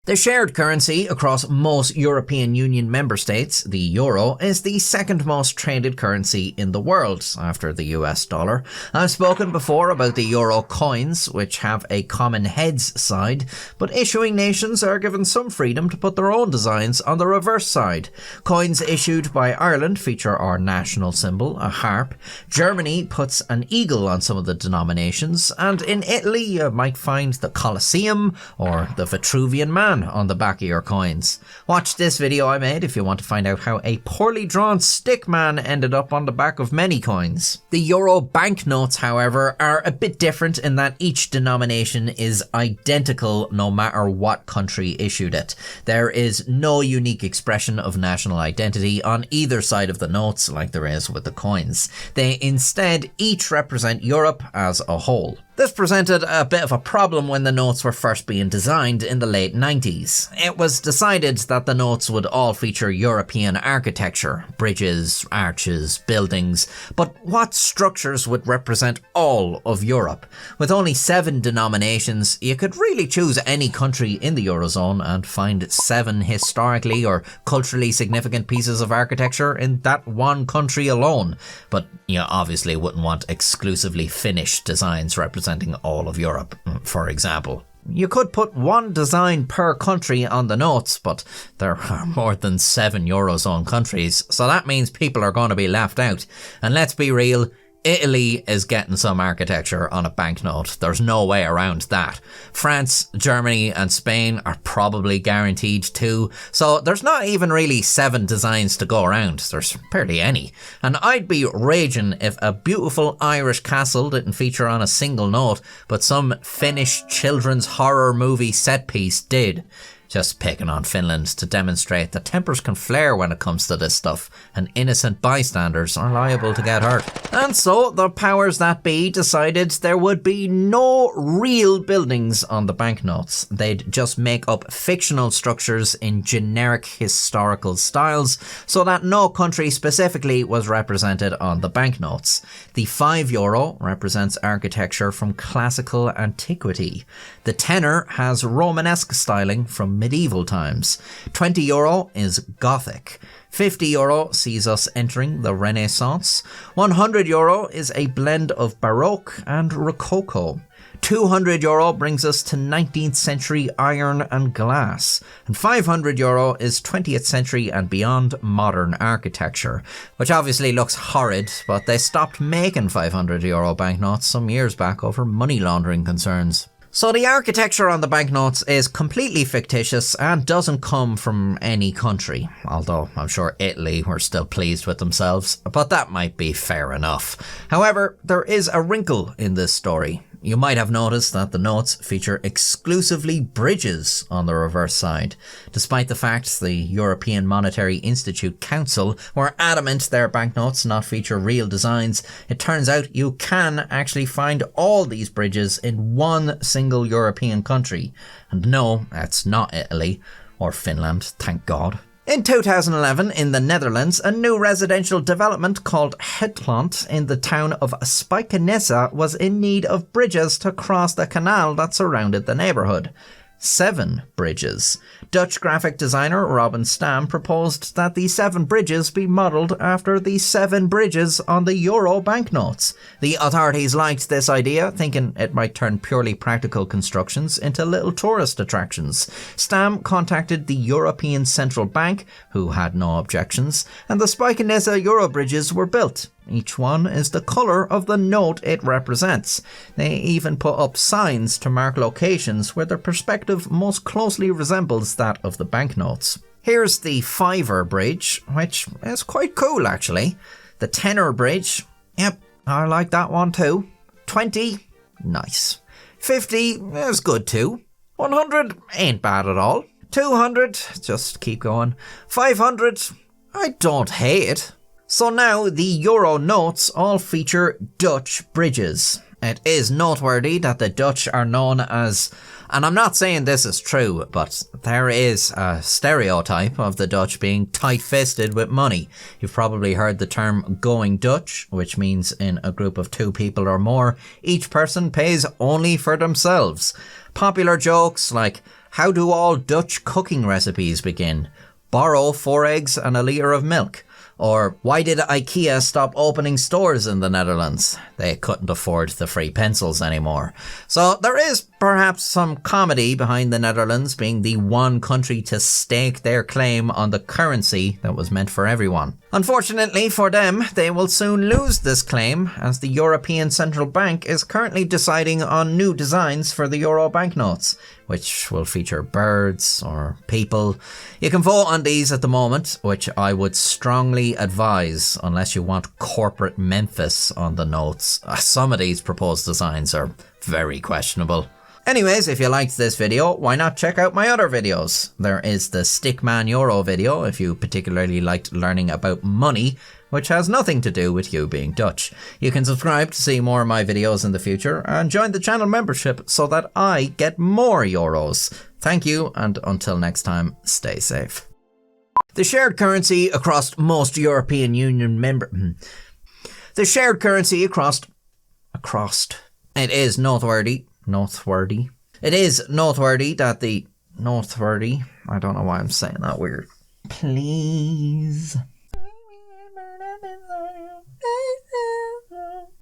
The shared currency across most European Union member states, the euro, is the second most traded currency in the world after the US dollar. I've spoken before about the euro coins, which have a common heads side, but issuing nations are given some freedom to put their own designs on the reverse side. Coins issued by Ireland feature our national symbol, a harp. Germany puts an eagle on some of the denominations, and in Italy you might find the Colosseum or the Vitruvian Man on the back of your coins. Watch this video I made if you want to find out how a poorly drawn stick man ended up on the back of many coins. The euro banknotes, however, are a bit different in that each denomination is identical no matter what country issued it. There is no unique expression of national identity on either side of the notes like there is with the coins. They instead each represent Europe as a whole. This presented a bit of a problem when the notes were first being designed in the late 90s. It was decided that the notes would all feature European architecture, bridges, arches, buildings, but what structures would represent all of Europe? With only 7 denominations, you could really choose any country in the Eurozone and find 7 historically or culturally significant pieces of architecture in that one country alone. But you obviously wouldn't want exclusively Finnish designs representing all of Europe, for example. You could put one design per country on the notes, but there are more than 7 Eurozone countries, so that means people are going to be left out. And let's be real, Italy is getting some architecture on a banknote. There's no way around that. France, Germany and Spain are probably guaranteed too. So there's not even really 7 designs to go around. There's barely any. And I'd be raging if a beautiful Irish castle didn't feature on a single note, but some Finnish children's horror movie set piece did. Just picking on Finland to demonstrate that tempers can flare when it comes to this stuff, and innocent bystanders are liable to get hurt. And so the powers that be decided there would be no real buildings on the banknotes. They'd just make up fictional structures in generic historical styles, so that no country specifically was represented on the banknotes. The €5 represents architecture from classical antiquity. The tenner has Romanesque styling from medieval times. €20 is Gothic. €50 sees us entering the Renaissance. €100 is a blend of Baroque and Rococo. €200 brings us to 19th century iron and glass, and €500 is 20th century and beyond modern architecture, which obviously looks horrid, but they stopped making €500 banknotes some years back over money laundering concerns. So the architecture on the banknotes is completely fictitious and doesn't come from any country, although I'm sure Italy were still pleased with themselves, but that might be fair enough. However, there is a wrinkle in this story. You might have noticed that the notes feature exclusively bridges on the reverse side. Despite the fact the European Monetary Institute Council were adamant their banknotes not feature real designs, it turns out you can actually find all these bridges in one single European country. And no, that's not Italy or Finland, thank God. In 2011, in the Netherlands, a new residential development called Het Land in the town of Spijkenisse was in need of bridges to cross the canal that surrounded the neighbourhood. 7 bridges. Dutch graphic designer Robin Stam proposed that the 7 bridges be modelled after the 7 bridges on the euro banknotes. The authorities liked this idea, thinking it might turn purely practical constructions into little tourist attractions. Stam contacted the European Central Bank, who had no objections, and the Spijkenisser Eurobridges were built. Each one is the colour of the note it represents. They even put up signs to mark locations where their perspective most closely resembles that of the banknotes. Here's the €5 bridge, which is quite cool actually. The tenner bridge, yep, I like that one too. 20, nice. 50 is good too. 100 ain't bad at all. 200, just keep going. 500, I don't hate it. So now the euro notes all feature Dutch bridges. It is noteworthy that the Dutch are known as, and I'm not saying this is true, but there is a stereotype of the Dutch being tight-fisted with money. You've probably heard the term going Dutch, which means in a group of 2 people or more, each person pays only for themselves. Popular jokes like, how do all Dutch cooking recipes begin? Borrow 4 eggs and a litre of milk. Or, why did IKEA stop opening stores in the Netherlands? They couldn't afford the free pencils anymore. So there is perhaps some comedy behind the Netherlands being the one country to stake their claim on the currency that was meant for everyone. Unfortunately for them, they will soon lose this claim as the European Central Bank is currently deciding on new designs for the euro banknotes, which will feature birds or people. You can vote on these at the moment, which I would strongly advise unless you want corporate Memphis on the notes. Some of these proposed designs are very questionable. Anyways, if you liked this video, why not check out my other videos? There is the Stickman Euro video if you particularly liked learning about money, which has nothing to do with you being Dutch. You can subscribe to see more of my videos in the future and join the channel membership so that I get more euros. Thank you, and until next time, stay safe. The shared currency across most European Union The shared currency across... It is noteworthy that the... I don't know why I'm saying that weird. Please...